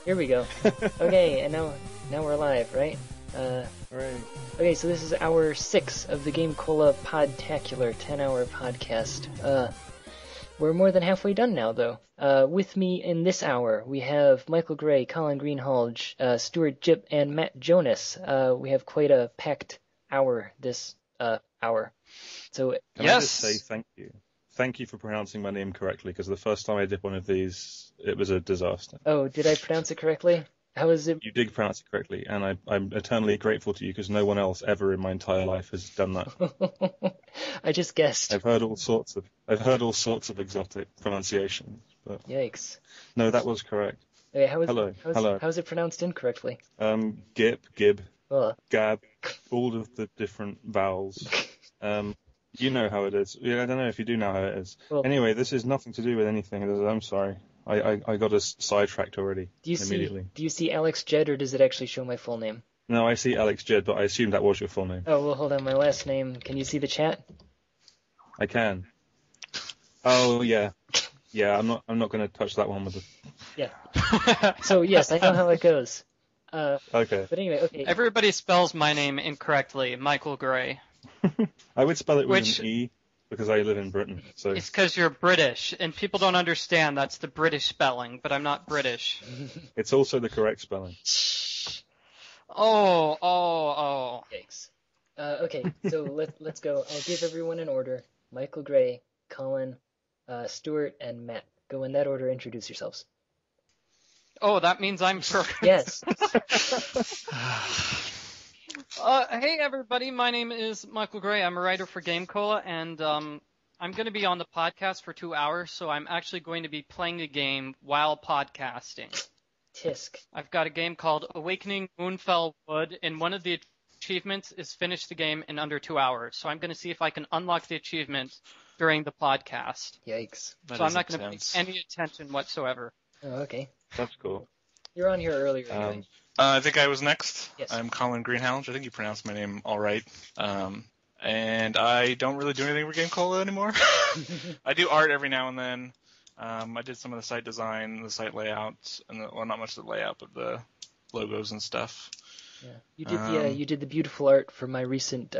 Here we go. Okay, and now we're live, right? Right. Okay, so this is hour 6 of the GameCola Podtacular 10-hour podcast. We're more than halfway done now, though. With me in this hour, we have Michael Gray, Colin Greenhalgh, Stuart Gipp, and Matt Jonas. We have quite a packed hour this hour. So Can I just say thank you? Thank you for pronouncing my name correctly, because the first time I did one of these, it was a disaster. Oh, did I pronounce it correctly? How is it? You did pronounce it correctly, and I'm eternally grateful to you, because no one else ever in my entire life has done that. I just guessed. I've heard all sorts of exotic pronunciations, but Yikes. no, that was correct. Okay, Hello. How's it pronounced incorrectly? Gib, Ugh. Gab, all of the different vowels. You know how it is. Yeah, I don't know if you do know how it is. Well, anyway, this is nothing to do with anything. I'm sorry. I got us sidetracked already. Do you see Alex Jed, or does it actually show my full name? No, I see Alex Jed, but I assume that was your full name. Oh, well, hold on. My last name. Can you see the chat? I can. Oh, yeah. Yeah, I'm not going to touch that one with the... Yeah. So, yes, I know how it goes. Okay. But anyway, okay. Everybody spells my name incorrectly, Michael Gray. I would spell it with an E, because I live in Britain. So it's because you're British, and people don't understand that's the British spelling, but I'm not British. It's also the correct spelling. Oh. Yikes. Okay, so let's go. I'll give everyone an order. Michael Gray, Colin, Stuart, and Matt. Go in that order. Introduce yourselves. Oh, that means I'm first. Yes. Hey everybody, my name is Michael Gray. I'm a writer for GameCola, and I'm going to be on the podcast for 2 hours, so I'm actually going to be playing a game while podcasting. Tisk. I've got a game called Awakening Moonfell Wood, and one of the achievements is finish the game in under 2 hours. So I'm going to see if I can unlock the achievement during the podcast. Yikes. So I'm not going to pay any attention whatsoever. Oh, okay. That's cool. You're on here earlier anyway. I think I was next. Yes. I'm Colin Greenhalgh. I think you pronounced my name all right. And I don't really do anything for GameCola anymore. I do art every now and then. I did some of the site design, the site layouts, and not much of the layout, but the logos and stuff. Yeah, you did the beautiful art for my recent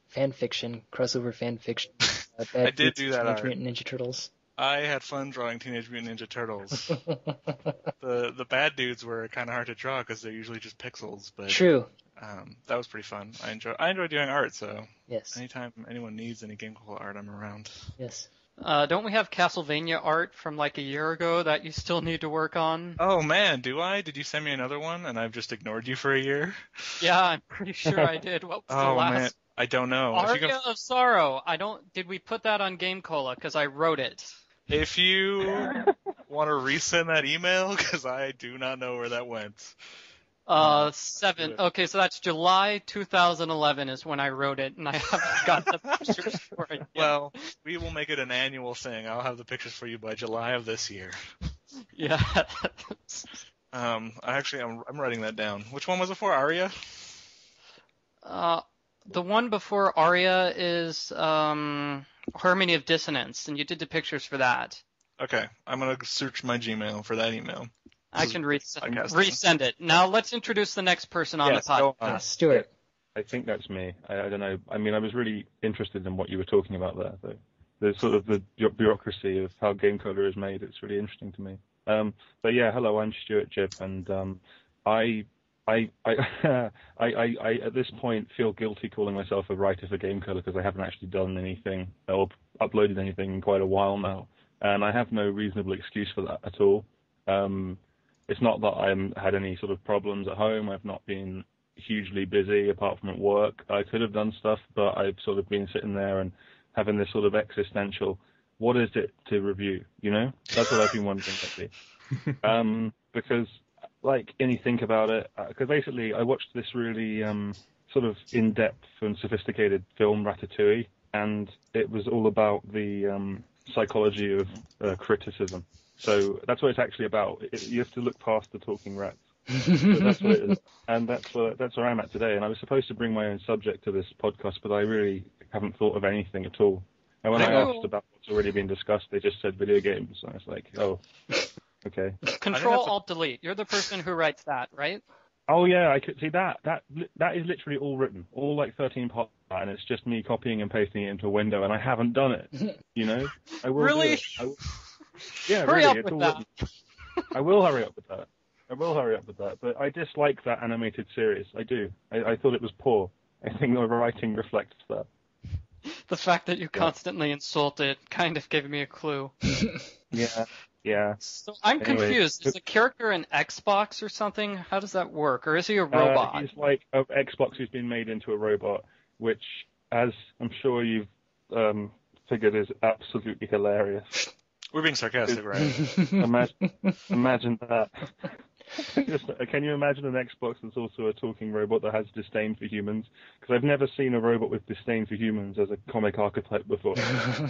fan fiction, crossover fan fiction. I did do that Teenage art. Mutant Ninja Turtles. I had fun drawing Teenage Mutant Ninja Turtles. The bad dudes were kind of hard to draw because they're usually just pixels. But true. That was pretty fun. I enjoy doing art, so yes. Anytime anyone needs any GameCola art, I'm around. Yes. Don't we have Castlevania art from like a year ago that you still need to work on? Oh man, do I? Did you send me another one and I've just ignored you for a year? Yeah, I'm pretty sure I did. What was the last? Man, I don't know. Aria of Sorrow. Did we put that on GameCola? Because I wrote it. If you want to resend that email, because I do not know where that went. 7. Okay, so that's July 2011 is when I wrote it, and I haven't got the pictures for it yet. Well, we will make it an annual thing. I'll have the pictures for you by July of this year. Yeah. I'm writing that down. Which one was it for, Aria? The one before Aria is Harmony of Dissonance, and you did the pictures for that. Okay, I'm going to search my Gmail for that email. I can resend it. Now let's introduce the next person on the podcast. Stuart. I think that's me. I don't know. I mean, I was really interested in what you were talking about there, though. The sort of the bureaucracy of how GameCola is made. It's really interesting to me. But yeah, hello, I'm Stuart Gipp, and I at this point feel guilty calling myself a writer for GameCola because I haven't actually done anything or uploaded anything in quite a while now, and I have no reasonable excuse for that at all. It's not that I had any sort of problems at home. I've not been hugely busy apart from at work. I could have done stuff, but I've sort of been sitting there and having this sort of existential, what is it to review, you know? That's what I've been wondering lately. Because, and you think about it, because basically I watched this really sort of in-depth and sophisticated film, Ratatouille, and it was all about the psychology of criticism. So that's what it's actually about. You have to look past the talking rats. So that's what it is. And that's where I'm at today. And I was supposed to bring my own subject to this podcast, but I really haven't thought of anything at all. And when I asked about what's already been discussed, they just said video games. And I was like, oh, Okay. Control Alt Delete. You're the person who writes that, right? Oh yeah, I could see that. That is literally all written, all like 13 parts, and it's just me copying and pasting it into a window, and I haven't done it. You know, I will Really? do it. Yeah, Hurry really, up it's with all that. written. I will hurry up with that. But I dislike that animated series. I do. I thought it was poor. I think the writing reflects that. The fact that you constantly insult it kind of gave me a clue. Yeah. So I'm Anyway, confused. Is the character an Xbox or something? How does that work? Or is he a robot? He's like an Xbox who's been made into a robot, which, as I'm sure you've figured, is absolutely hilarious. We're being sarcastic, right? Imagine that. Can you imagine an Xbox that's also a talking robot that has disdain for humans? Because I've never seen a robot with disdain for humans as a comic archetype before,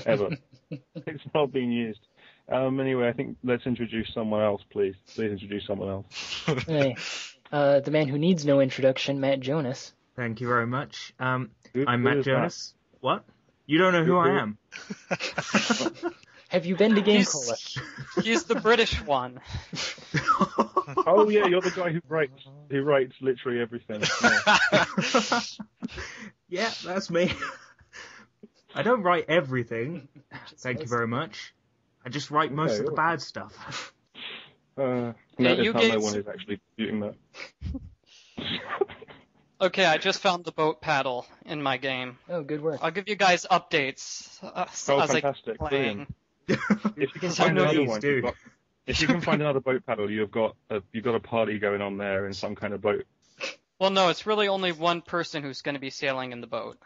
ever. It's not been used. Anyway, I think let's introduce someone else, please. Please introduce someone else. Hey, the man who needs no introduction, Matt Jonas. Thank you very much. I'm Who Matt is Jonas. What? You don't know who I am? Have you been to GameCola? He's the British one. Oh yeah, you're the guy who writes literally everything. Yeah. Yeah, that's me. I don't write everything. Thank you very much. I just write most of the bad stuff. Notice you how gave no one is actually doing that. Okay, I just found the boat paddle in my game. Oh, good work. I'll give you guys updates as I keep Fantastic! playing. Brilliant. If you can I find know another these, one, dude. if you can find another boat paddle, you've got a party going on there in some kind of boat. Well, no, it's really only one person who's going to be sailing in the boat.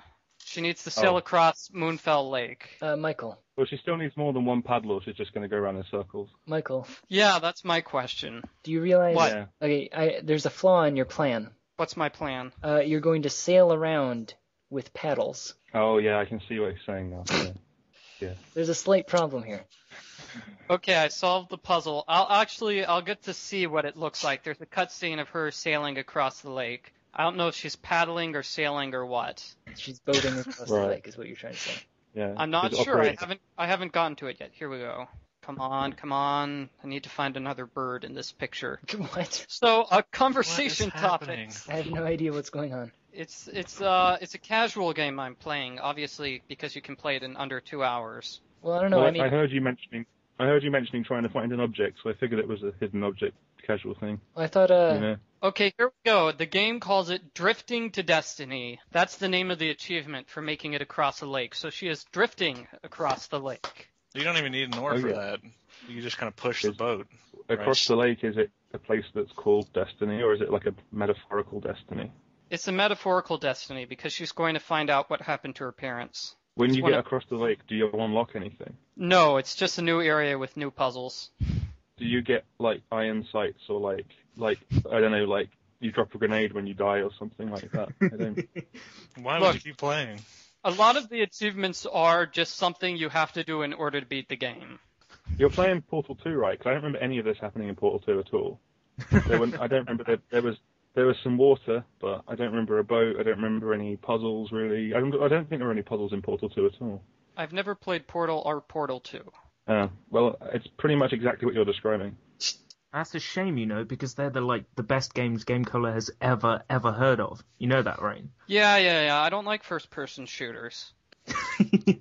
She needs to sail across Moonfell Lake. Michael. Well, she still needs more than one paddle, or she's just going to go around in circles. Michael, Yeah, that's my question. do you realize? What? Yeah. Okay, there's a flaw in your plan. What's my plan? You're going to sail around with paddles. Oh yeah, I can see what he's saying now. Yeah. There's a slight problem here. Okay, I solved the puzzle. I'll get to see what it looks like. There's a cutscene of her sailing across the lake. I don't know if she's paddling or sailing or what. She's boating across the Right. lake, is what you're trying to say. Yeah. I'm not She's sure. I operating. haven't gotten to it yet. Here we go. Come on. I need to find another bird in this picture. What? So, a conversation What is topic. happening? I have no idea what's going on. It's a casual game I'm playing, obviously because you can play it in under 2 hours. Well, I don't know. Well, I mean, I heard you mentioning trying to find an object, so I figured it was a hidden object casual thing. I thought, You know? Okay, here we go. The game calls it Drifting to Destiny. That's the name of the achievement for making it across a lake. So she is drifting across the lake. You don't even need an oar Oh, for yeah. that. You just kind of push the boat. Across the lake, is it a place that's called Destiny, or is it like a metaphorical destiny? It's a metaphorical destiny because she's going to find out what happened to her parents. When It's you one get of- across the lake, do you unlock anything? No, it's just a new area with new puzzles. Do you get like iron sights or like I don't know, like you drop a grenade when you die or something like that? I don't. Why Look. would you keep playing? A lot of the achievements are just something you have to do in order to beat the game. You're playing Portal 2, right? Because I don't remember any of this happening in Portal 2 at all. I don't remember there was some water, but I don't remember a boat. I don't remember any puzzles really. I don't think there were any puzzles in Portal 2 at all. I've never played Portal or Portal 2. Well, it's pretty much exactly what you're describing. That's a shame, you know, because they're the best games GameCola has ever heard of. You know that, right? Yeah. I don't like first-person shooters.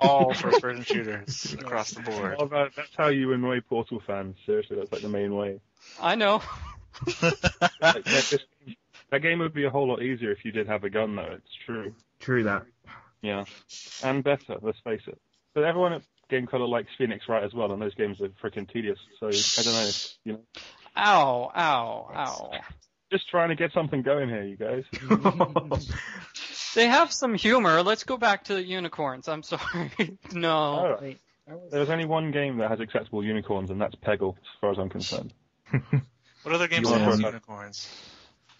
All first-person shooters across the board. Oh, that's how you annoy Portal fans. Seriously, that's like the main way. I know. Like, that game would be a whole lot easier if you did have a gun, though. It's true. True that. Yeah, and better. Let's face it. But everyone at GameCola likes Phoenix Wright as well, and those games are freaking tedious. So I don't know. You know, Ow. just trying to get something going here, you guys. They have some humor. Let's go back to the unicorns. I'm sorry. No. All right. wait. There's only one game that has acceptable unicorns, and that's Peggle, as far as I'm concerned. What other games You have want- unicorns?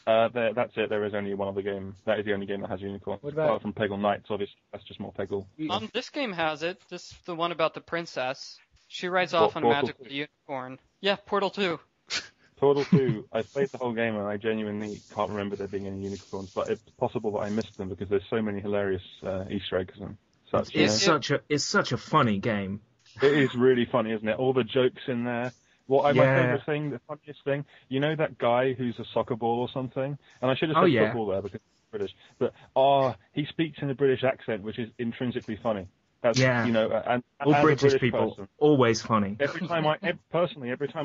That's it. There is only one other game. That is the only game that has unicorns. What about- Apart from Peggle Knights, obviously, that's just more Peggle. This game has it. The one about the princess. She rides off on a Portal magical 2. unicorn. Yeah, Portal 2. Portal 2, I played the whole game and I genuinely can't remember there being any unicorns, but it's possible that I missed them because there's so many hilarious Easter eggs and such. You know? It's such a funny game. It is really funny, isn't it? All the jokes in there, My favorite thing, the funniest thing, you know that guy who's a soccer ball or something? And I should have said football there because he's British. But, he speaks in a British accent, which is intrinsically funny. That's, and all as British a British people, person, always funny. Every time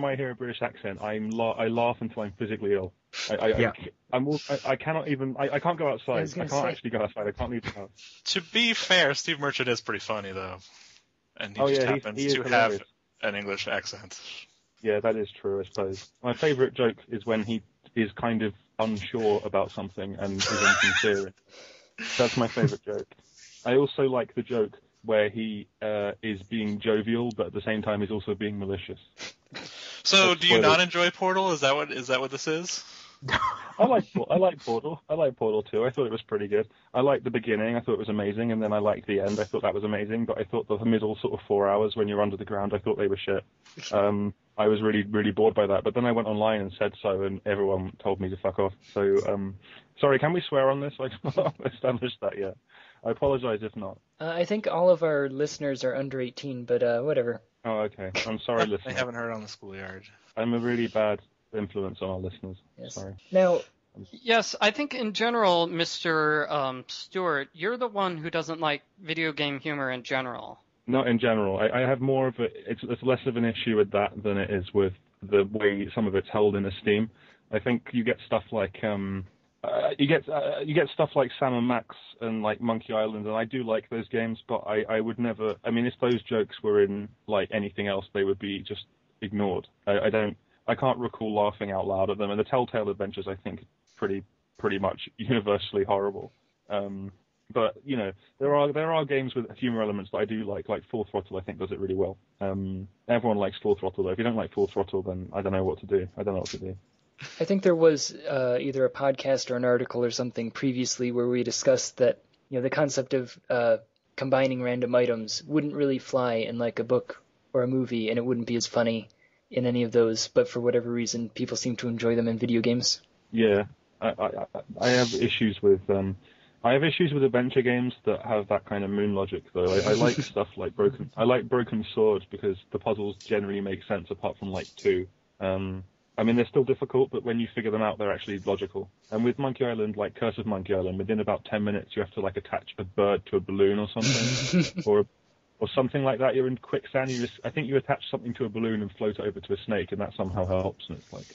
I hear a British accent, I laugh until I'm physically ill. I cannot even. I can't go outside. I can't actually go outside. I can't leave the house. To be fair, Steve Merchant is pretty funny though, and he happens to have an English accent. Yeah, that is true, I suppose. My favourite joke is when he is kind of unsure about something and is insincere. That's my favourite joke. I also like the joke where he is being jovial, but at the same time he's also being malicious. So, do you not enjoy Portal? Is that what this is? I like Portal. I like Portal too. I thought it was pretty good. I liked the beginning. I thought it was amazing, and then I liked the end. I thought that was amazing, but I thought the middle sort of 4 hours when you're under the ground, I thought they were shit. I was really, really bored by that. But then I went online and said so, and everyone told me to fuck off. So, sorry, can we swear on this? I've not established that yet. I apologize if not. I think all of our listeners are under 18, but whatever. Oh, okay. I'm sorry, listeners. I haven't heard on the schoolyard. I'm a really bad influence on our listeners. Yes. Sorry. Now, yes, I think in general, Mr. Stuart, you're the one who doesn't like video game humor in general. Not in general. I have more of it's less of an issue with that than it is with the way some of it's held in esteem. I think you get stuff like you get stuff like Sam & Max and like Monkey Island, and I do like those games, but I would never. I mean, if those jokes were in like anything else, they would be just ignored. I can't recall laughing out loud at them, and the Telltale Adventures I think pretty much universally horrible. But there are games with humor elements that I do like Full Throttle. I think does it really well. Everyone likes Full Throttle though. If you don't like Full Throttle, then I don't know what to do. I think there was either a podcast or an article or something previously where we discussed that the concept of combining random items wouldn't really fly in like a book or a movie, and it wouldn't be as funny in any of those. But for whatever reason, people seem to enjoy them in video games. Yeah, I have issues with adventure games that have that kind of moon logic though. I like stuff like Broken Sword because the puzzles generally make sense apart from like 2. I mean, they're still difficult, but when you figure them out, they're actually logical. And with Monkey Island, like Curse of Monkey Island, within about 10 minutes, you have to like attach a bird to a balloon or something, or something like that. You're in quicksand. I think you attach something to a balloon and float it over to a snake, and that somehow helps. And it's like,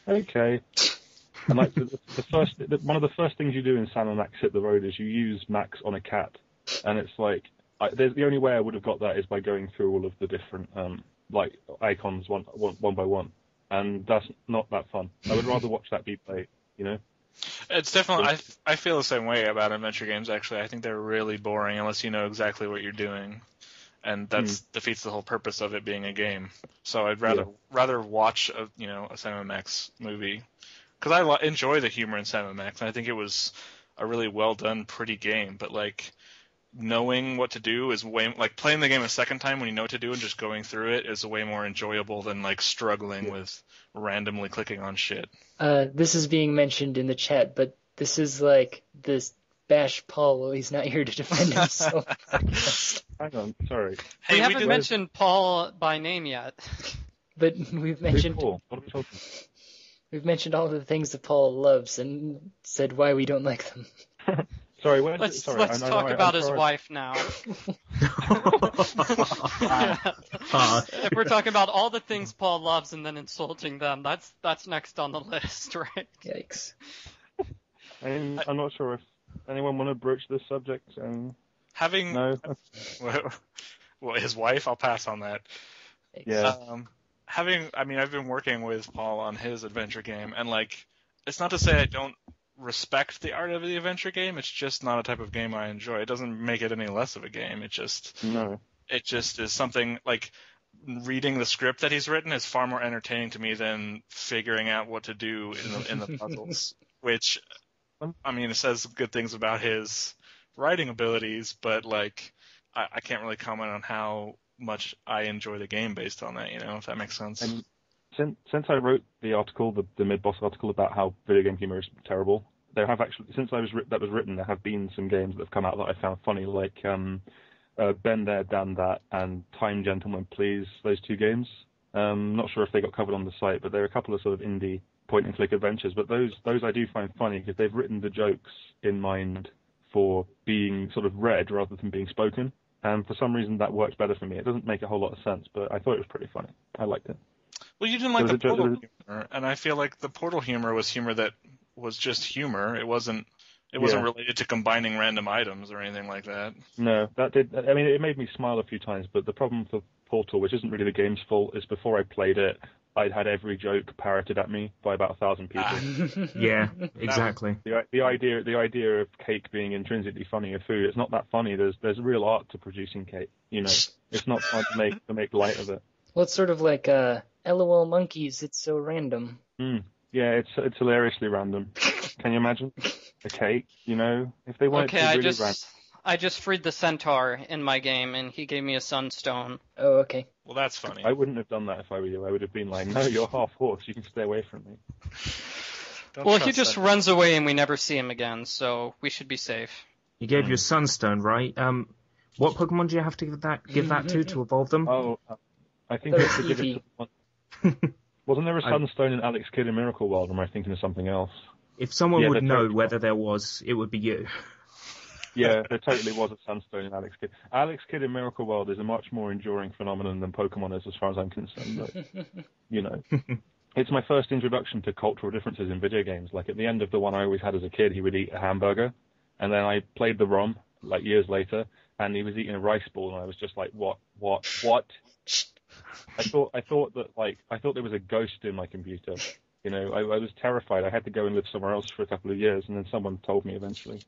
okay. And like one of the first things you do in Sam & Max Hit the Road is you use Max on a cat, and it's like the only way I would have got that is by going through all of the different like icons one by one. And that's not that fun. I would rather watch that be played, It's definitely, I feel the same way about adventure games, actually. I think they're really boring unless you know exactly what you're doing. And that defeats the whole purpose of it being a game. So I'd rather watch a Sam & Max movie. Because I enjoy the humor in Sam & Max, and I think it was a really well done, pretty game. But, like, knowing what to do is playing the game a second time when you know what to do and just going through it is way more enjoyable than like struggling with randomly clicking on shit. This is being mentioned in the chat, but this is like this bash Paul while he's not here to defend himself. Hang on, sorry. Hey, we haven't mentioned Paul by name yet. But we've mentioned Paul. What are we talking? We've mentioned all the things that Paul loves and said why we don't like them. Sorry, let's talk about his wife now. If we're talking about all the things Paul loves and then insulting them, that's next on the list, right? Yikes. I'm not sure if anyone want to broach this subject. No. Well, his wife, I'll pass on that. Yeah. I've been working with Paul on his adventure game, and like, it's not to say I don't respect the art of the adventure game. It's just not a type of game I enjoy. It doesn't make it any less of a game. It just is something like reading the script that he's written is far more entertaining to me than figuring out what to do in the puzzles. Which, I mean, it says good things about his writing abilities, but like I can't really comment on how much I enjoy the game based on that. If that makes sense. And since I wrote the article, the mid-boss article about how video game humor is terrible, there have actually, that was written, there have been some games that have come out that I found funny, like Been There, Done That, and Time Gentlemen Please. Those 2 games Not sure if they got covered on the site, but there are a couple of sort of indie point-and-click adventures. But those I do find funny because they've written the jokes in mind for being sort of read rather than being spoken. And for some reason that works better for me. It doesn't make a whole lot of sense, but I thought it was pretty funny. I liked it. Well, you didn't like the Portal humor, and I feel like the Portal humor was humor that was just humor. It wasn't related to combining random items or anything like that. No, that did. I mean, it made me smile a few times, but the problem for Portal, which isn't really the game's fault, is before I played it, I'd had every joke parroted at me by about 1,000 people. Yeah, exactly. The idea of cake being intrinsically funny of food, it's not that funny. There's real art to producing cake. You know, it's not fun to make light of it. Well, it's sort of like LOL monkeys. It's so random. Yeah, it's hilariously random. Can you imagine a cake? You know, if they wanted to really random. I just freed the centaur in my game, and he gave me a sunstone. Oh, okay. Well, that's funny. I wouldn't have done that if I were you. I would have been like, no, you're half horse. You can stay away from me. Well, he just runs away, and we never see him again, so we should be safe. You gave you a sunstone, right? What Pokemon do you have to give that to evolve them? Oh, I think it's to give it to one. Wasn't there a sunstone in Alex Kidd in Miracle World, or am I thinking of something else? If someone would know whether there was, it would be you. Yeah, there totally was a sunstone in Alex Kidd. Alex Kidd in Miracle World is a much more enduring phenomenon than Pokemon is, as far as I'm concerned. But, you know, it's my first introduction to cultural differences in video games. Like, at the end of the one I always had as a kid, he would eat a hamburger, and then I played the ROM, like, years later, and he was eating a rice ball, and I was just like, what? I thought there was a ghost in my computer. You know, I was terrified. I had to go and live somewhere else for a couple of years, and then someone told me eventually.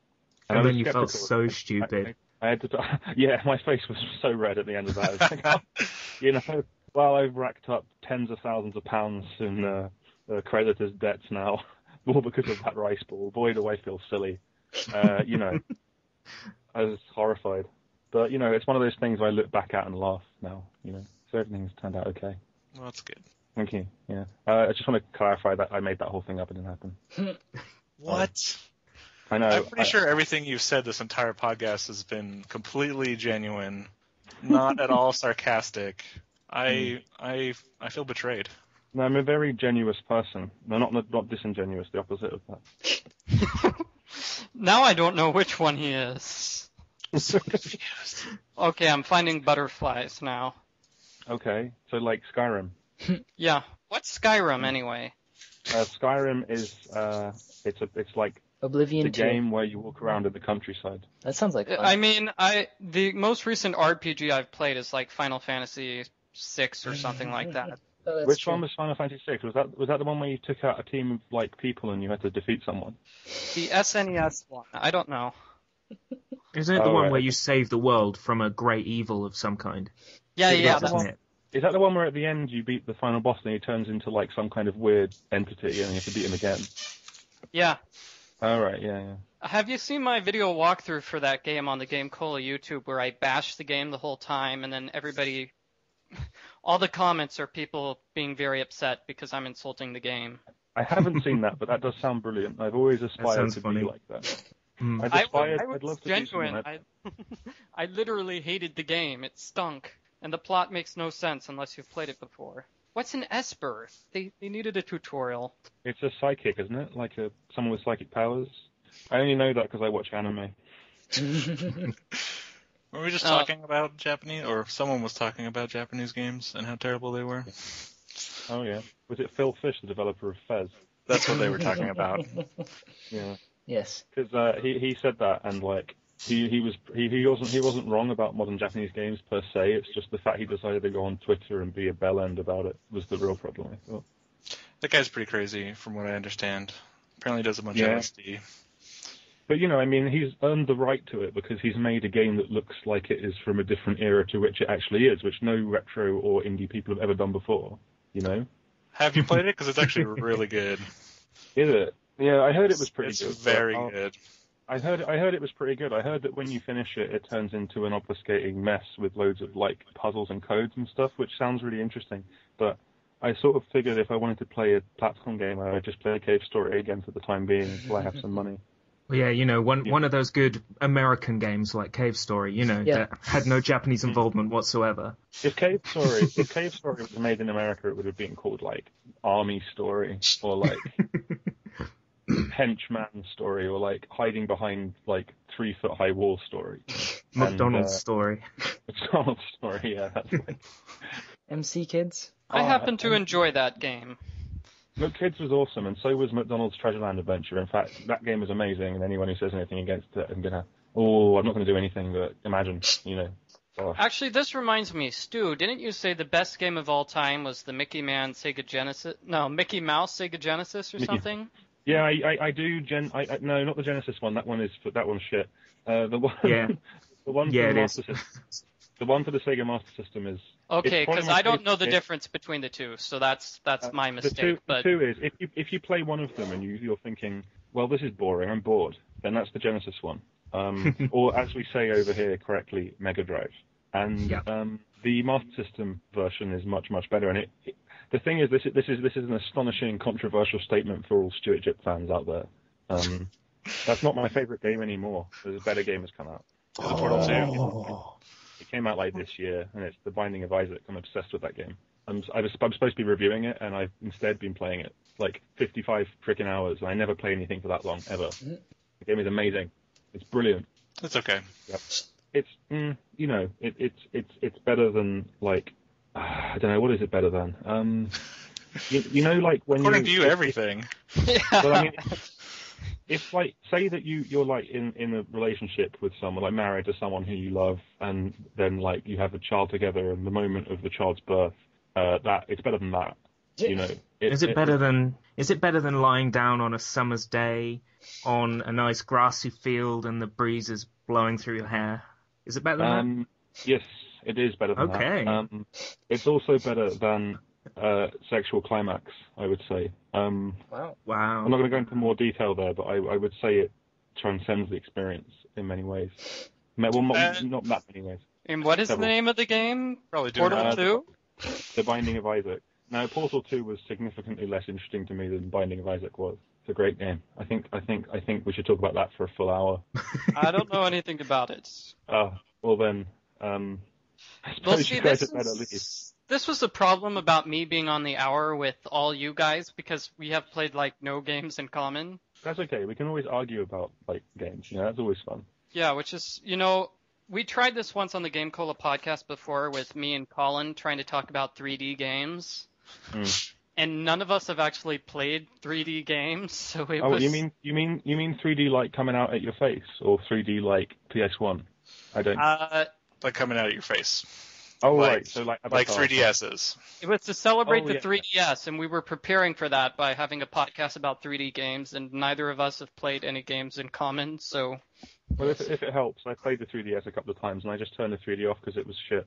And then you felt so stupid. I had to, yeah, my face was so red at the end of that. I was like, oh, you know, well, I've racked up tens of thousands of pounds in creditors' debts now, all because of that rice ball. Boy, do I feel silly. You know, I was horrified. But, you know, it's one of those things I look back at and laugh now, you know. So everything's turned out okay. Well, that's good. Thank you, yeah. I just want to clarify that I made that whole thing up. It didn't happen. What? I know. I'm pretty sure everything you've said this entire podcast has been completely genuine, not at all sarcastic. I feel betrayed. No, I'm a very genuine person. No, not disingenuous. The opposite of that. Now I don't know which one he is. I'm so confused. Okay, I'm finding butterflies now. Okay, so like Skyrim. Yeah. What's Skyrim anyway? Skyrim is it's like Oblivion the 2. game where you walk around in the countryside. That sounds like fun. I mean, the most recent RPG I've played is like Final Fantasy VI or something like that. Oh, Which true. one was Final Fantasy VI? Was that the one where you took out a team of like people and you had to defeat someone? The SNES one. I don't know. Isn't it the one where you save the world from a great evil of some kind? Yeah, that's that's it. Is that the one where at the end you beat the final boss and he turns into like some kind of weird entity and you have to beat him again? Yeah. All right, yeah. Have you seen my video walkthrough for that game on the GameCola YouTube where I bash the game the whole time and then everybody, all the comments are people being very upset because I'm insulting the game? I haven't seen that, but that does sound brilliant. I've always aspired to be like that. I'd love to genuine. do I literally hated the game. It stunk. And the plot makes no sense unless you've played it before. What's an Esper? They needed a tutorial. It's a psychic, isn't it? Like someone with psychic powers? I only know that because I watch anime. Were we just talking about Japanese, or someone was talking about Japanese games and how terrible they were? Oh yeah. Was it Phil Fish, the developer of Fez? That's what they were talking about. Yeah. Yes. Because he said that, and like he wasn't wrong about modern Japanese games per se. It's just the fact he decided to go on Twitter and be a bellend about it was the real problem, I thought. That guy's pretty crazy, from what I understand. Apparently does a bunch of LSD. But, you know, I mean, he's earned the right to it because he's made a game that looks like it is from a different era to which it actually is, which no retro or indie people have ever done before, you know? Have you played it? Because it's actually really good. Is it? Yeah, I heard it was pretty good. It's very good. I heard it was pretty good. I heard that when you finish it, it turns into an obfuscating mess with loads of, like, puzzles and codes and stuff, which sounds really interesting. But I sort of figured if I wanted to play a platform game, I would just play Cave Story again for the time being until I have some money. Well, yeah, one of those good American games like Cave Story, that had no Japanese involvement whatsoever. If Cave Story was made in America, it would have been called like Army Story or like Henchman Story or like hiding behind like 3-foot-high wall story. McDonald's Story. McDonald's Story, yeah, that's right. MC Kids? I happen to enjoy that game. Kids was awesome, and so was McDonald's Treasureland Adventure. In fact, that game was amazing, and anyone who says anything against it, I'm not going to do anything, but imagine, Gosh. Actually, this reminds me, Stu, didn't you say the best game of all time was the Mickey Mouse Sega Genesis or something? Yeah, I do. No, not the Genesis one. That one's shit. The one, yeah, the one for the Master System. The one for the Sega Master System is okay, because I don't know the difference between the two, so that's my mistake. The two is if you play one of them and you're thinking, well, this is boring, I'm bored, then that's the Genesis one, or as we say over here correctly, Mega Drive, and the Master System version is much better. And the thing is, this is an astonishing, controversial statement for all Stuart Gipp fans out there. That's not my favourite game anymore. There's a better game that's come out. The Portal 2. It came out like this year, and it's The Binding of Isaac. I'm obsessed with that game. I'm supposed to be reviewing it, and I've instead been playing it like 55 freaking hours, and I never play anything for that long ever. The game is amazing. It's brilliant. It's okay. Yep. It's it's better than like I don't know, what is it better than? Like when according to you, everything. Well, I mean, if like say that you're like in a relationship with someone, like married to someone who you love, and then like you have a child together, and the moment of the child's birth, that it's better than that. Is it better than lying down on a summer's day on a nice grassy field and the breeze is blowing through your hair? Is it better than that? Yes, it is better than that. It's also better than Sexual Climax, I would say. Wow. I'm not going to go into more detail there, but I would say it transcends the experience in many ways. Well, not that many ways. And what is the name of the game? Probably Portal 2? The Binding of Isaac. Now, Portal 2 was significantly less interesting to me than Binding of Isaac was. It's a great game. I think we should talk about that for a full hour. I don't know anything about it. Well then, I suppose you guys had better leave. This was the problem about me being on the hour with all you guys, because we have played like no games in common. That's okay. We can always argue about like games. That's always fun. Yeah, which is, we tried this once on the GameCola podcast before with me and Colin trying to talk about 3D games. And none of us have actually played 3D games, so it was... you mean 3D like coming out at your face, or 3D like PS1? I don't... like coming out at your face. Oh, right, so like 3DSs. It was to celebrate the 3DS, and we were preparing for that by having a podcast about 3D games, and neither of us have played any games in common, so... Well, if it helps, I played the 3DS a couple of times, and I just turned the 3D off because it was shit.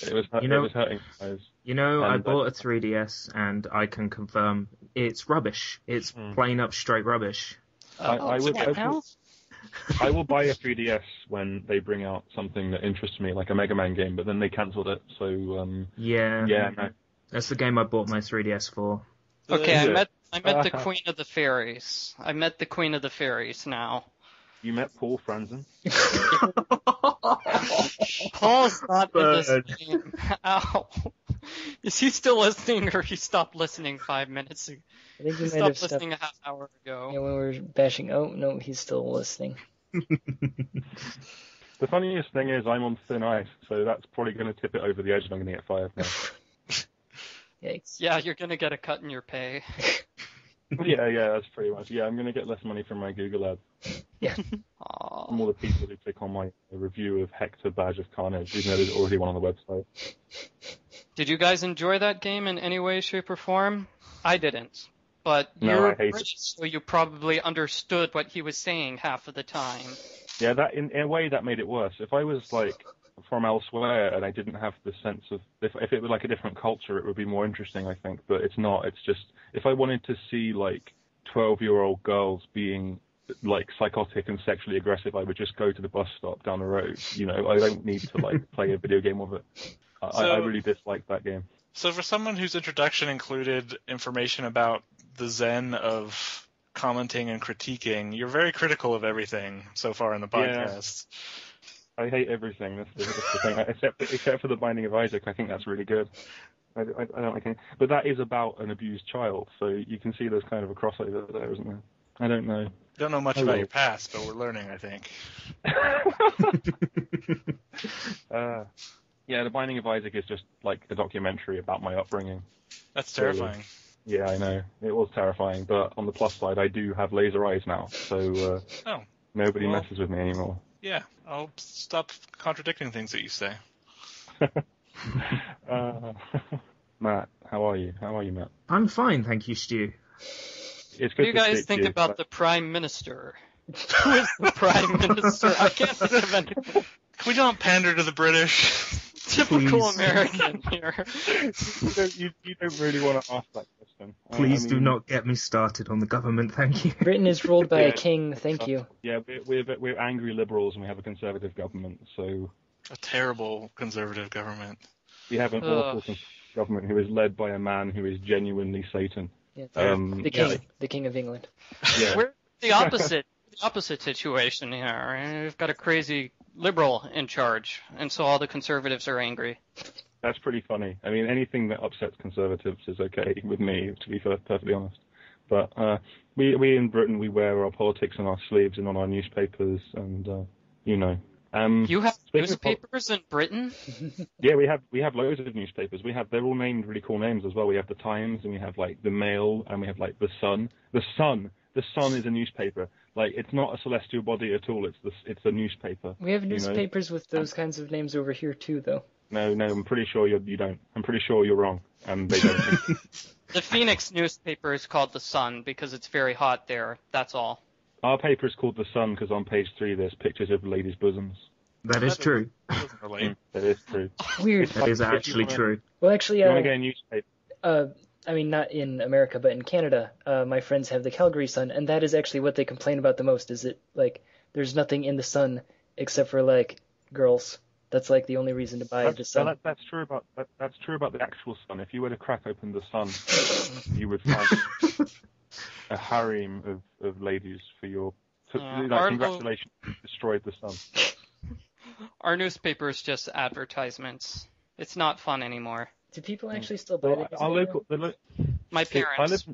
It was hurting my eyes. I bought a 3DS, and I can confirm it's rubbish. It's plain up straight rubbish. I will buy a 3DS when they bring out something that interests me, like a Mega Man game, but then they cancelled it, so... no. That's the game I bought my 3DS for. Okay, I met the Queen of the Fairies. I met the Queen of the Fairies now. You met Paul Franzen? Paul's not in this game. Ow. Is he still listening, or he stopped listening 5 minutes ago? I think he stopped listening a half hour ago. Yeah, when we were bashing... Oh, no, he's still listening. The funniest thing is I'm on thin ice, so that's probably going to tip it over the edge and I'm going to get fired now. Yikes. Yeah, you're going to get a cut in your pay. Yeah, that's pretty much. Yeah, I'm going to get less money from my Google ads. Yeah. From all the people who click on my review of Hector Badge of Carnage, even though there's already one on the website. Did you guys enjoy that game in any way, shape, or form? I didn't. But you're British, so you probably understood what he was saying half of the time. Yeah, that in a way that made it worse. If I was like from elsewhere and I didn't have the sense of if it was like a different culture, it would be more interesting, I think. But it's not. It's just if I wanted to see like 12-year-old girls being like psychotic and sexually aggressive, I would just go to the bus stop down the road. I don't need to like play a video game of it. I really dislike that game. So for someone whose introduction included information about the zen of commenting and critiquing. You're very critical of everything so far in the podcast. I hate everything. That's the thing. Except for The Binding of Isaac, I think that's really good. I don't like it. But that is about an abused child, so you can see there's kind of a crossover there, isn't there? I don't know. Don't know much about your past, but we're learning, I think. Yeah, The Binding of Isaac is just like a documentary about my upbringing. That's terrifying. Yeah, I know. It was terrifying, but on the plus side, I do have laser eyes now, so nobody messes with me anymore. Yeah, I'll stop contradicting things that you say. Matt, how are you? Matt? I'm fine, thank you, Stu. It's good What do you guys think about the Prime Minister? Who is the Prime Minister? I can't think of anything. Can we don't pander to the British? Typical Please. American here. You don't really want to ask that question. Please do not get me started on the government, thank you. Britain is ruled by a king, thank you. Yeah, we're angry liberals and we have a conservative government, so... A terrible conservative government. We have an awful government who is led by a man who is genuinely Satan. Yeah, the king of England. Yeah. We're the opposite situation here. We've got a crazy liberal in charge, and so all the conservatives are angry. That's pretty funny. I mean, anything that upsets conservatives is okay with me, to be perfectly honest. But we in Britain, we wear our politics on our sleeves and on our newspapers, and you know. You have newspapers in Britain? Yeah, we have loads of newspapers. They're all named really cool names as well. We have the Times, and we have like the Mail, and we have like the Sun. The Sun is a newspaper. Like, it's not a celestial body at all. It's a newspaper. We have newspapers with those kinds of names over here too, though. No, I'm pretty sure you don't. I'm pretty sure you're wrong, and they don't. The Phoenix newspaper is called the Sun because it's very hot there. That's all. Our paper is called The Sun because on page 3 there's pictures of ladies' bosoms. That is true. Doesn't relate. That is true. Weird. That is actually true. Well, actually, You want to get a newspaper? I mean, not in America, but in Canada, my friends have the Calgary Sun, and that is actually what they complain about the most, is it, like, there's nothing in the Sun except for, like, girls. That's, like, the only reason to buy the Sun. That's true about the actual Sun. If you were to crack open the Sun, you would find a harem of ladies for your... congratulations, you destroyed the Sun. Our newspaper is just advertisements. It's not fun anymore. Do people actually still buy the My parents.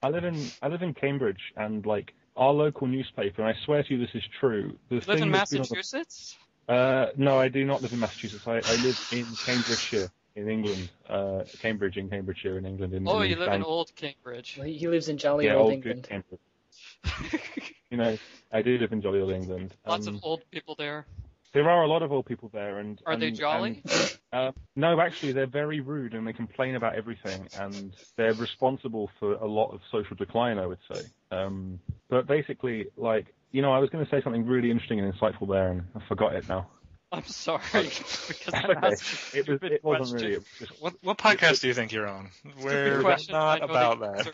I live in Cambridge, and like our local newspaper, and I swear to you this is true. Live in Massachusetts? No, I do not live in Massachusetts. I live in Cambridgeshire in England. Cambridge in Cambridgeshire in England. You live in Old Cambridge. Well, he lives in jolly old England. Cambridge. You know, I do live in jolly old England. Lots of old people there. There are a lot of old people there, and are they jolly? No, actually, they're very rude and they complain about everything, and they're responsible for a lot of social decline, I would say. But basically, like, you know, I was going to say something really interesting and insightful there, and I forgot it now. I'm sorry. Because it wasn't really. What podcast do you think you're on? We're not about that.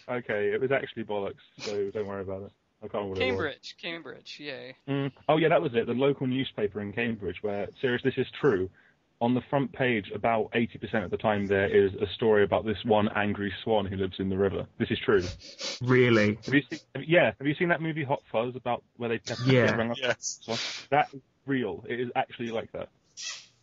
Okay, it was actually bollocks, so don't worry about it. I can't remember Cambridge, yay. Oh yeah, that was it. The local newspaper in Cambridge, where, seriously, this is true. On the front page, about 80% of the time, there is a story about this one angry swan who lives in the river. This is true. Really? Have you seen that movie Hot Fuzz about where they Yeah. rang up? Yes. That is real. It is actually like that.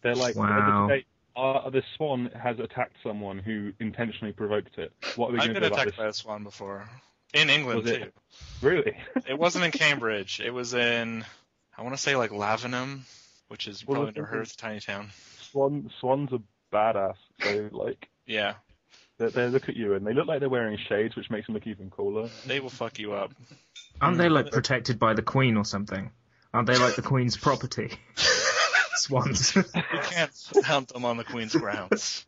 They're like, wow. The swan has attacked someone who intentionally provoked it. What are we going to do about this? I've been attacked by a swan before. In England, too. Really? It wasn't in Cambridge. It was in, I want to say, like, Lavenham, which is probably never heard of, it's a tiny town. Swans are badass. So, like... Yeah. They look at you, and they look like they're wearing shades, which makes them look even cooler. They will fuck you up. Aren't they, like, protected by the Queen or something? Aren't they, like, the Queen's property? Swans. You can't hunt them on the Queen's grounds.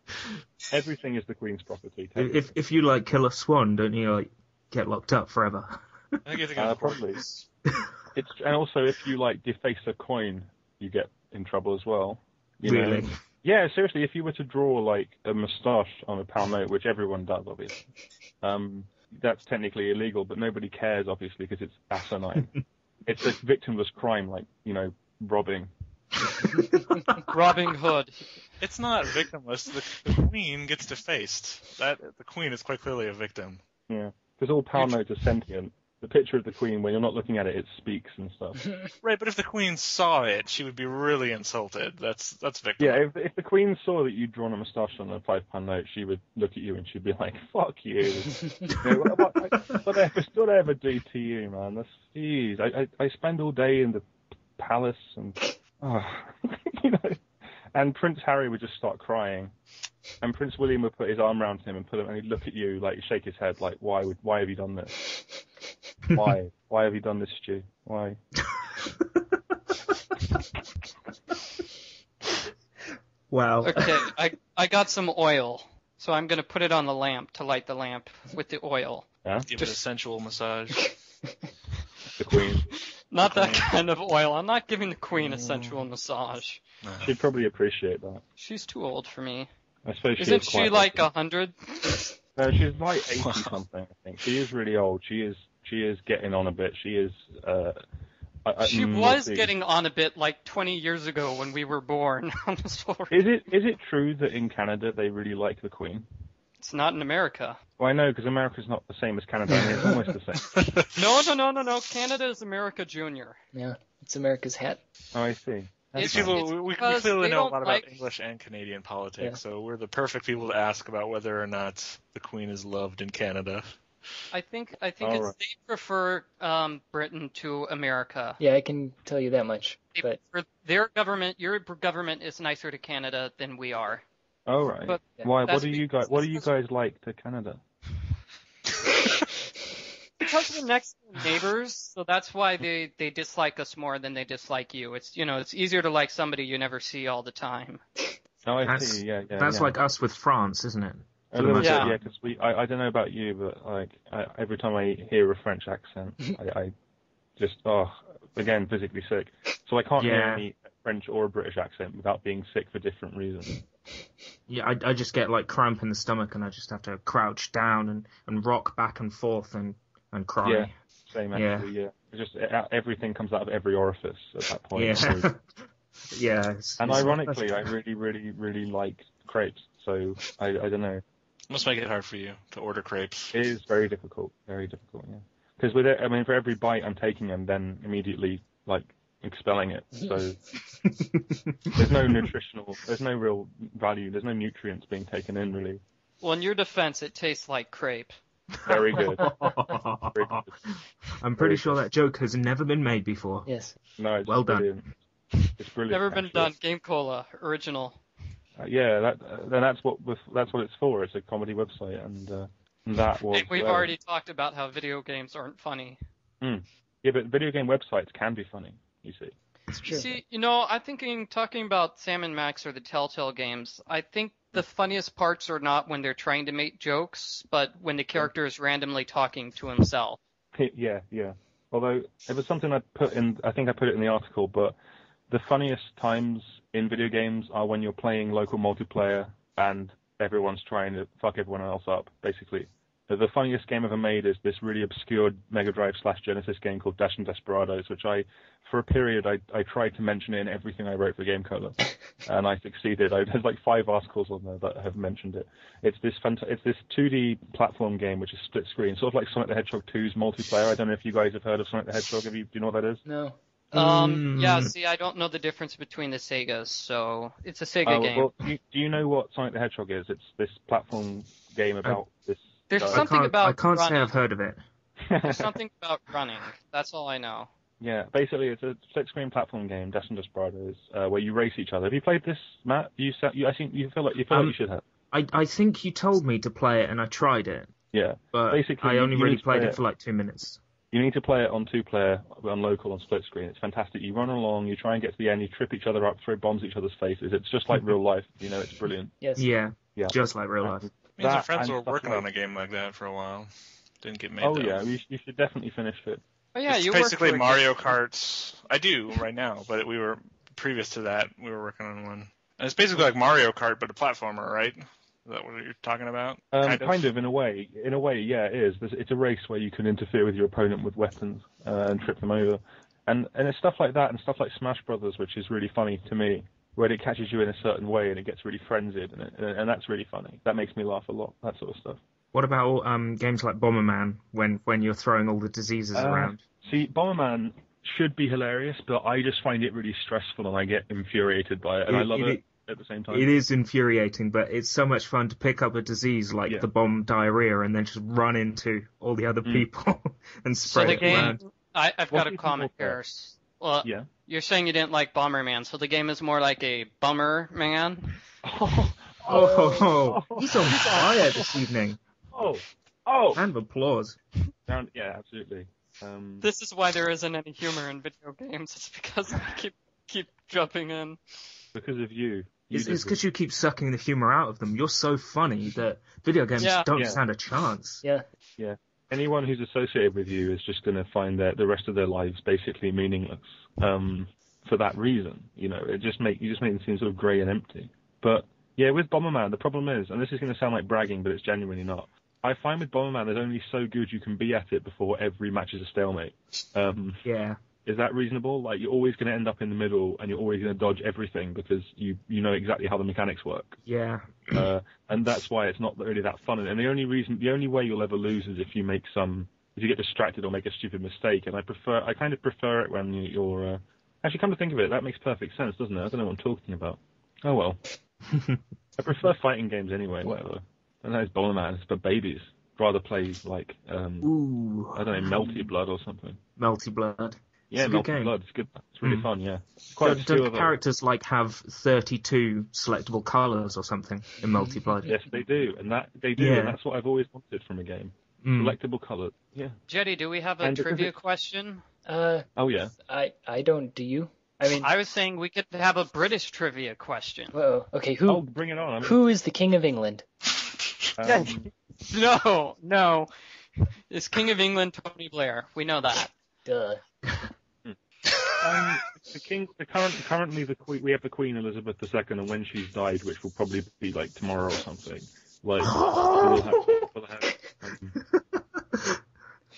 Everything is the Queen's property. If you, like, kill a swan, don't you, like, get locked up forever? I think you have to probably. And also, if you, like, deface a coin, you get in trouble as well. Really? Know? Yeah, seriously, if you were to draw, like, a moustache on a pound note, which everyone does, obviously, that's technically illegal, but nobody cares, obviously, because it's asinine. It's a victimless crime, like, you know, robbing. Robin Hood. It's not victimless. The Queen gets defaced. The Queen is quite clearly a victim. Yeah, because all PAL modes are sentient. The picture of the Queen, when you're not looking at it, it speaks and stuff. Right, but if the Queen saw it, she would be really insulted. That's victim. Yeah, if the Queen saw that you'd drawn a moustache on a £5 note, she would look at you and she'd be like, "Fuck you." What did I ever do to you, man? Jeez. I spend all day in the palace and and Prince Harry would just start crying, and Prince William would put his arm around him and he'd look at you, like shake his head, like, why have you done this? Why have you done this, Stu? Why? Wow. Okay, I got some oil, so I'm gonna put it on the lamp to light the lamp with the oil. Yeah? Give it a sensual massage. The Queen. Not that kind of oil. I'm not giving the Queen a sensual massage. She'd probably appreciate that. She's too old for me. I suppose Isn't is she quite like old. 100? No, she's like 80 something, I think. She is really old. She is getting on a bit. She is. She was getting on a bit like 20 years ago when we were born. I'm sorry. Is it true that in Canada they really like the Queen? It's not in America. Well, I know, because America's not the same as Canada. I mean, it's almost the same. No. Canada is America Junior. Yeah, it's America's hat. Oh, I see. These It's people, we because clearly they know a don't lot like- about English and Canadian politics, Yeah. so we're the perfect people to ask about whether or not the Queen is loved in Canada. I think All it's right. they prefer Britain to America. Yeah, I can tell you that much. But For their government, your government is nicer to Canada than we are. Oh, right. But Why? that's What do you guys like to Canada? Because we're next door neighbors, so that's why they dislike us more than they dislike you. It's it's easier to like somebody you never see all the time. Oh, I That's, see. Yeah. that's yeah. like us with France, isn't it? A little bit, Yeah. yeah. Because I don't know about you, but like every time I hear a French accent, I just again physically sick. So I can't hear Yeah. any French or a British accent without being sick for different reasons. Yeah, I just get like cramp in the stomach and I just have to crouch down and rock back and forth and cry. Yeah, same actually. Yeah, it's just everything comes out of every orifice at that point. Yeah. So- Yeah. and ironically, I really, really, really like crepes. So I don't know. Must make it hard for you to order crepes. It is very difficult. Very difficult. Yeah. Because with it, I mean, for every bite I'm taking, I'm then immediately like expelling it. So there's no real value. There's no nutrients being taken in really. Well, in your defense, it tastes like crepe. Very good. Very good. I'm pretty sure that joke has never been made before. yes. No, it's Well done. brilliant. It's brilliant. Never been actually. done. Game Cola original. Yeah, that's what it's for. It's a comedy website, and that was. And we've already talked about how video games aren't funny. Yeah, but video game websites can be funny. You see. It's true. See, talking about Sam and Max or the Telltale games, I think the funniest parts are not when they're trying to make jokes, but when the character is randomly talking to himself. Yeah. Although it was something I think I put it in the article, but the funniest times in video games are when you're playing local multiplayer and everyone's trying to fuck everyone else up, basically. The funniest game ever made is this really obscure Mega Drive / Genesis game called Dash and Desperados, which for a period, I tried to mention it in everything I wrote for GameCola, and I succeeded. There's like 5 articles on there that have mentioned it. It's this 2D platform game which is split screen, sort of like Sonic the Hedgehog 2's multiplayer. I don't know if you guys have heard of Sonic the Hedgehog. Do you know what that is? No. Yeah, see, I don't know the difference between the Segas, so it's a Sega game. Well, do you know what Sonic the Hedgehog is? It's this platform game about this. There's guy. something about I can't say running. I've heard of it. There's something about running. That's all I know. Yeah, basically it's a split-screen platform game, Dash and Desperados, where you race each other. Have you played this, Matt? I think you feel like you should have. I think you told me to play it and I tried it, Yeah, but basically I only you really need to played play it for like 2 minutes. You need to play it on 2-player, on local, on split screen. It's fantastic. You run along, you try and get to the end, you trip each other up, throw bombs at each other's faces. It's just like real life. It's brilliant. Yes. Yeah, Yeah. just like real life. Me and some That friends and were stuff working like- on a game like that for a while. Didn't get made Oh though. yeah, you should definitely finish it. Oh yeah, It's you basically work for Mario Kart. I do right now, but we were previous to that. We were working on one. And it's basically like Mario Kart, but a platformer, right? Is that what you're talking about? Kind of, in a way. In a way, yeah, it is. It's a race where you can interfere with your opponent with weapons and trip them over. And it's stuff like that and stuff like Smash Brothers, which is really funny to me, where it catches you in a certain way and it gets really frenzied, and that's really funny. That makes me laugh a lot, that sort of stuff. What about games like Bomberman when you're throwing all the diseases around? See, Bomberman should be hilarious, but I just find it really stressful and I get infuriated by it, and I love it at the same time. It is infuriating, but it's so much fun to pick up a disease like the bomb diarrhea and then just run into all the other people and spread it around. So the game, I've got a comment here. Well, you're saying you didn't like Bomberman, so the game is more like a Bummer Man? Oh, he's on fire this evening. Oh! Round of applause. Yeah, absolutely. This is why there isn't any humor in video games. It's because I keep jumping in. Because of you. It's because you keep sucking the humor out of them. You're so funny that video games don't stand a chance. Yeah. Anyone who's associated with you is just going to find the rest of their lives basically meaningless for that reason. You know, you just make them seem sort of grey and empty. But yeah, with Bomberman, the problem is, and this is going to sound like bragging, but it's genuinely not. I find with Bomberman, there's only so good you can be at it before every match is a stalemate. Is that reasonable? Like, you're always going to end up in the middle, and you're always going to dodge everything because you know exactly how the mechanics work. Yeah. And that's why it's not really that fun. And the only way you'll ever lose is if you get distracted or make a stupid mistake. And I kind of prefer it when you're. Actually, come to think of it, that makes perfect sense, doesn't it? I don't know what I'm talking about. Oh well. I prefer fighting games anyway. Whatever. I know it's Bomberman, it's for babies. I'd rather play like I don't know, Melty Blood or something. Melty Blood. Yeah, Melty Blood. It's good. It's really fun. Yeah. Quite do characters like have 32 selectable colours or something in Melty Blood? Yes, they do, and that's what I've always wanted from a game. Selectable colours. Yeah. Jetty, do we have a trivia question? Oh yeah. I don't. Do you? I mean, I was saying we could have a British trivia question. Whoa. Okay. Bring it on. Who is the King of England? No. It's King of England Tony Blair. We know that. Duh. Currently we have the Queen Elizabeth II, and when she's died, which will probably be like tomorrow or something, like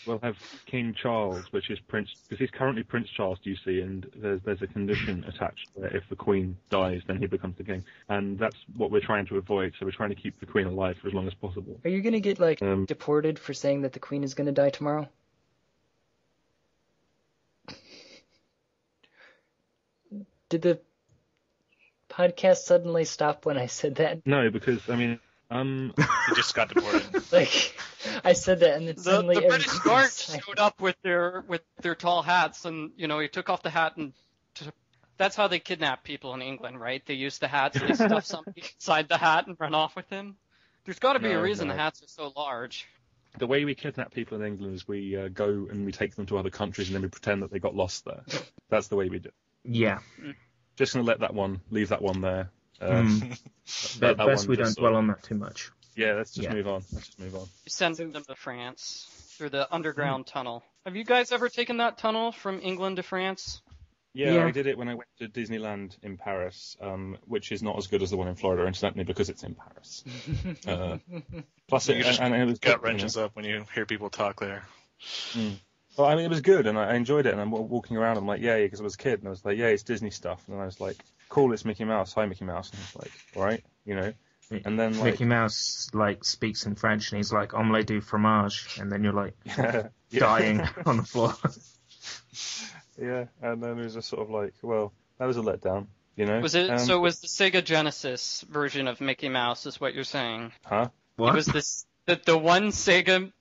we'll have King Charles, which is Prince, because he's currently Prince Charles, do you see, and there's a condition attached where if the Queen dies, then he becomes the king, and that's what we're trying to avoid. So we're trying to keep the Queen alive for as long as possible. Are you gonna get deported for saying that the Queen is gonna die tomorrow? Did the podcast suddenly stop when I said that? No, because I mean, he just got deported. I said that, and then suddenly the British guards showed up with their tall hats, and he took off the hat, and that's how they kidnap people in England, right? They use the hats, they stuff somebody inside the hat and run off with him. There's got to be a reason the hats are so large. The way we kidnap people in England is we go and we take them to other countries, and then we pretend that they got lost there. That's the way we do it. Yeah. Just going to leave that one there. Best we don't dwell on that too much. Yeah, let's just move on. You send them to France through the underground tunnel. Have you guys ever taken that tunnel from England to France? Yeah, I did it when I went to Disneyland in Paris, which is not as good as the one in Florida, incidentally, because it's in Paris. Plus, it was gut wrenches up when you hear people talk there. Well, I mean, it was good, and I enjoyed it, and I'm walking around, I'm like, yeah, because I was a kid, and I was like, yeah, it's Disney stuff, and I was like, cool, it's Mickey Mouse, hi, Mickey Mouse, and I was like, all right, and then, Mickey Mouse, speaks in French, and he's like, omelette du fromage, and then you're, dying on the floor. Yeah, and then it was just sort of like, well, that was a letdown, Was it, so it was the Sega Genesis version of Mickey Mouse, is what you're saying? Huh? What? It was the one Sega...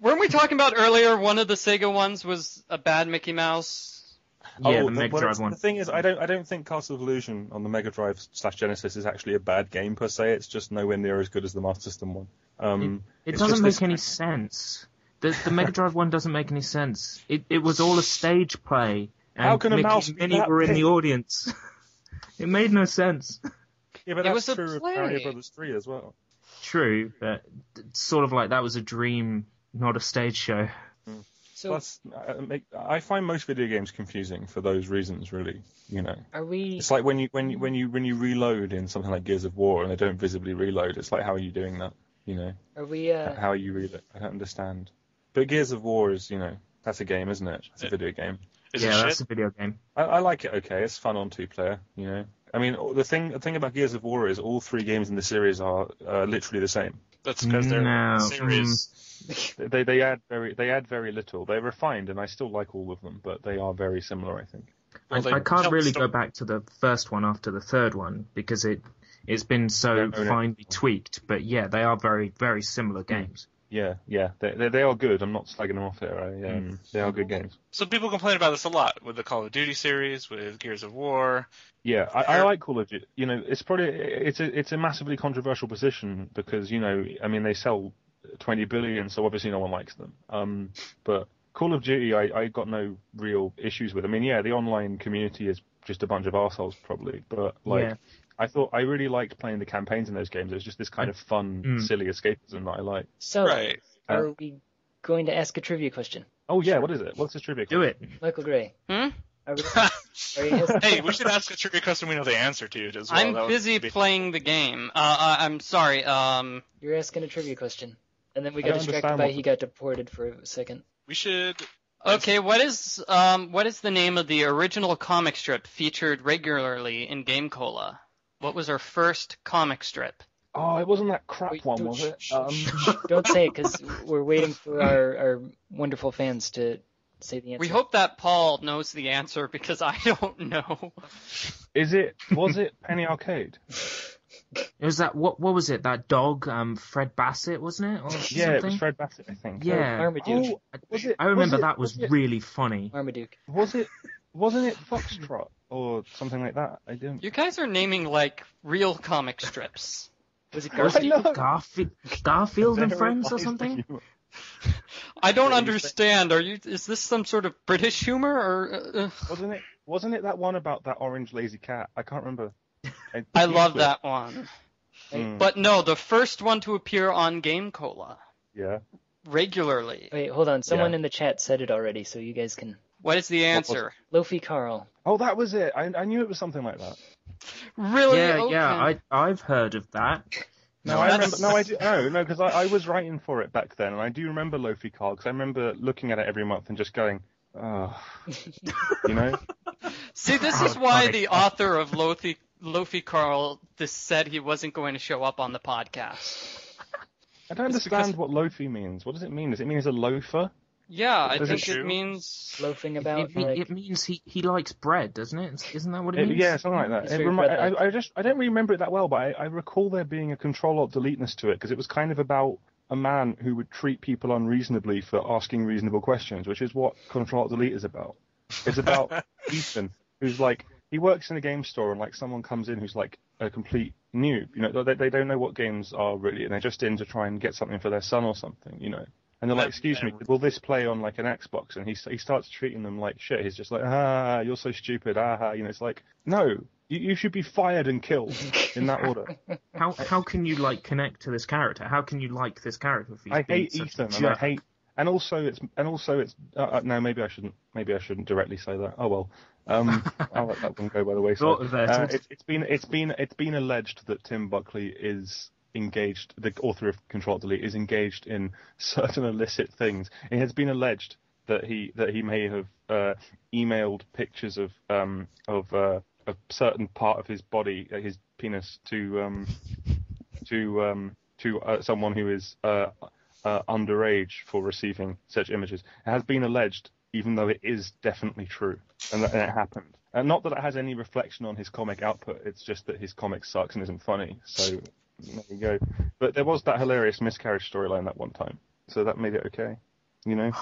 Weren't we talking about earlier, one of the Sega ones was a bad Mickey Mouse? Yeah, the Mega Drive one. The thing is, I don't think Castle of Illusion on the Mega Drive / Genesis is actually a bad game per se. It's just nowhere near as good as the Master System one. It doesn't make any sense. The Mega Drive one doesn't make any sense. It was all a stage play. And how can a mouse and Minnie were in the audience? It made no sense. Yeah, but that's true of Mario Brothers 3 as well. True, but sort of like that was a dream, not a stage show. So plus, I find most video games confusing for those reasons, really. Are we? It's like when you reload in something like Gears of War and they don't visibly reload. It's like, how are you doing that? Are we? How are you reload? I don't understand. But Gears of War is, that's a game, isn't it? It's a video game. That's a video game. I like it. Okay, it's fun on 2-player. I mean, the thing about Gears of War is all 3 games in the series are literally the same. That's because they're serious. They add very little. They're refined, and I still like all of them, but they are very similar, I think. Well, I can't really go back to the first one after the third one because it's been so finely tweaked. But yeah, they are very, very similar games. Yeah, they are good. I'm not slagging them off here. They are good games. So people complain about this a lot with the Call of Duty series, with Gears of War. Yeah, I like Call of Duty. You know, it's a massively controversial position because, you know, I mean, they sell 20 billion, so obviously no one likes them. But Call of Duty, I got no real issues with. I mean, yeah, the online community is just a bunch of arseholes probably, but I really liked playing the campaigns in those games. It was just this kind of fun, silly escapism that I like. So, are we going to ask a trivia question? Oh yeah, what is it? What's the trivia question? Do it. Michael Gray. Hey, we should ask a trivia question we know the answer to as well. I'm busy playing the game. I'm sorry. You're asking a trivia question. And then we got distracted by he got deported for a second. We should... Okay, what is the name of the original comic strip featured regularly in GameCola? What was our first comic strip? Oh, it wasn't that crap one, was it? Don't say it, because we're waiting for our wonderful fans to say the answer. We hope that Paul knows the answer, because I don't know. Was it Penny Arcade? It was that, what was it, that dog, Fred Bassett, wasn't it? Or yeah, it was Fred Bassett, I think. Yeah. Marmaduke. I remember that was really funny. Marmaduke. Wasn't it Foxtrot or something like that? I didn't. You guys are naming, like, real comic strips. Was it Garfield and Friends or something? I don't understand. Is this some sort of British humor, or... Wasn't it that one about that orange lazy cat? I can't remember. I love that one. But no, the first one to appear on GameCola. Yeah. Regularly. Wait, hold on. Someone in the chat said it already, so you guys can... What is the answer? Lofi Carl. Oh, that was it. I knew it was something like that. Really? Yeah, I've heard of that. Because I was writing for it back then, and I do remember Lofi Carl, because I remember looking at it every month and just going, oh, you know? See, this is why the author of Lofi Carl said he wasn't going to show up on the podcast. I don't understand what loafy means. What does it mean? Does it mean he's a loafer? Yeah, I think it means... Loafing about. It means he likes bread, doesn't it? Isn't that what it means? Yeah, something like that. I don't really remember it that well, but I recall there being a Control-Alt-Deleteness to it, because it was kind of about a man who would treat people unreasonably for asking reasonable questions, which is what Control-Alt-Delete is about. It's about Ethan, who's like, he works in a game store, and like someone comes in who's like a complete noob. You know, they don't know what games are really, and they're just in to try and get something for their son or something, you know. And they're like, excuse me, will this play on like an Xbox? And he starts treating them like shit. He's just like, you're so stupid, You know, it's like, no, you should be fired and killed in that order. How can you like connect to this character? How can you like this character? If I hate Ethan, and I hate. And also it's. No, maybe I shouldn't directly say that. Oh well. I'll let that one go by the wayside. It's been alleged that Tim Buckley is engaged, the author of Control-Delete, is engaged in certain illicit things. It has been alleged that he may have emailed pictures of a certain part of his body, his penis, to someone who is underage for receiving such images. It has been alleged, even though it is definitely true, and it happened. And not that it has any reflection on his comic output, it's just that his comic sucks and isn't funny, so there you go. But there was that hilarious miscarriage storyline that one time, so that made it okay, you know?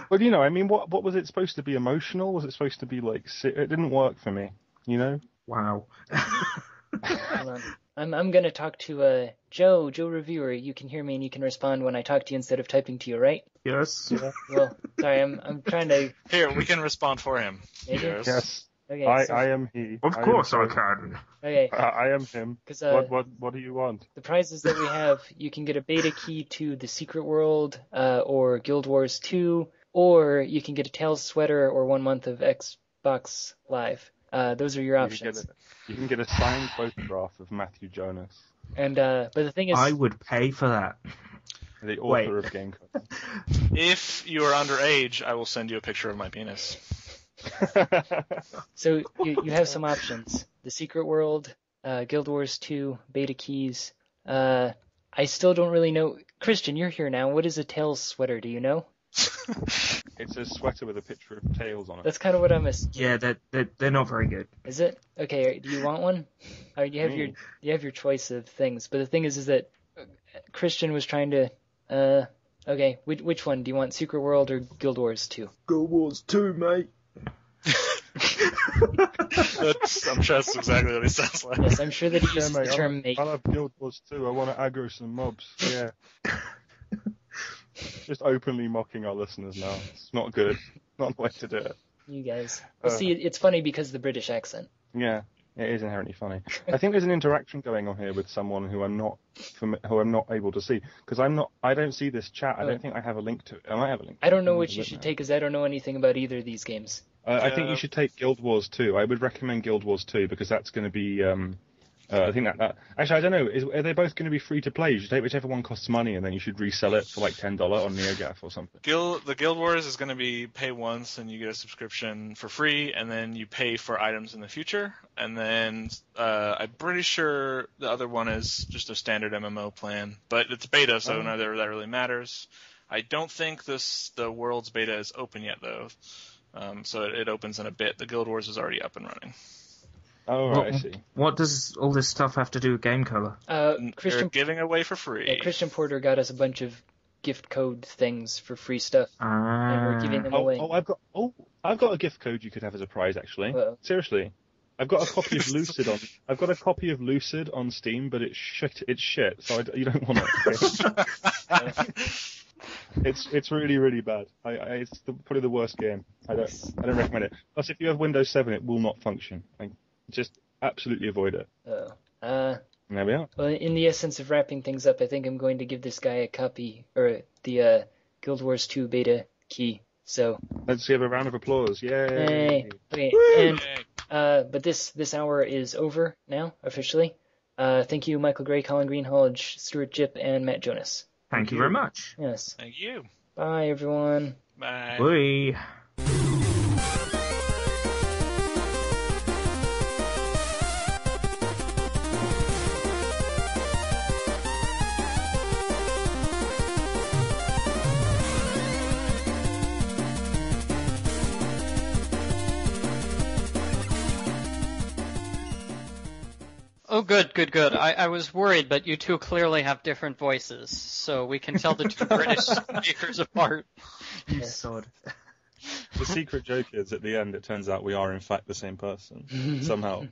But, you know, I mean, what was it supposed to be, emotional? Was it supposed to be, like, it didn't work for me, you know? Wow. Hold on. I'm going to talk to Joe Reviewer. You can hear me and you can respond when I talk to you instead of typing to you, right? Yes. Yeah. Well, sorry, I'm trying to... Here, we can respond for him. Yes. Okay, I am he. Of course I can. Okay. I am him. What do you want? The prizes that we have, you can get a beta key to The Secret World, or Guild Wars 2, or you can get a Tails sweater or 1 month of Xbox Live. Those are your options. You can get a signed photograph of Matthew Jonas. And but the thing is, I would pay for that. The author of GameCola. If you are underage, I will send you a picture of my penis. So you have some options: The Secret World, Guild Wars 2, beta keys, I still don't really know. Christian, you're here now. What is a Tails sweater? Do you know? It's a sweater with a picture of tails on it. That's kind of what I'm assuming. Yeah, they're not very good. Is it? Okay, do you want one? You have your choice of things, but the thing is that Christian was trying to. Okay, which one do you want? Secret World or Guild Wars 2? Guild Wars 2, mate. I'm sure that's exactly what he sounds like. Yes, I'm sure that he uses the mate, term mate. I love Guild Wars 2. I want to aggro some mobs. Yeah. Just openly mocking our listeners now. It's not good. Not the way to do it. You guys. Well, see, it's funny because of the British accent. Yeah, it is inherently funny. I think there's an interaction going on here with someone who I'm not able to see because I don't see this chat. I don't think I have a link to it. I might have a link. I don't know which you should take because I don't know anything about either of these games. I think you should take Guild Wars 2. I would recommend Guild Wars 2 because that's going to be. I think that actually I don't know. Are they both going to be free to play? You should take whichever one costs money, and then you should resell it for like $10 on NeoGAF or something. The Guild Wars is going to be pay once and you get a subscription for free, and then you pay for items in the future. And then I'm pretty sure the other one is just a standard MMO plan, but it's beta, so neither of that really matters. I don't think the world's beta is open yet though, so it opens in a bit. The Guild Wars is already up and running. Oh, right, I see. What does all this stuff have to do with GameCola? Christian They're giving away for free. Yeah, Christian Porter got us a bunch of gift code things for free stuff, and we're giving them away. I've got a gift code you could have as a prize actually. Seriously, I've got a copy of Lucid on. I've got a copy of Lucid on Steam, but it's shit. It's shit. So you don't want it. It's really, really bad. It's probably the worst game. I don't recommend it. Plus, if you have Windows 7, it will not function. Just absolutely avoid it. There we are. Well, in the essence of wrapping things up, I think I'm going to give this guy a copy, or the Guild Wars 2 beta key. So let's give a round of applause. Yay! Hey. Okay, and but this hour is over now officially. Thank you, Michael Gray, Colin Greenhalgh, Stuart Gipp, and Matt Jonas. Thank you very much. Yes. Thank you. Bye, everyone. Bye. Bye. Oh, good. I was worried, but you two clearly have different voices, so we can tell the two British speakers apart. You sod. The secret joke is, at the end, it turns out we are in fact the same person somehow.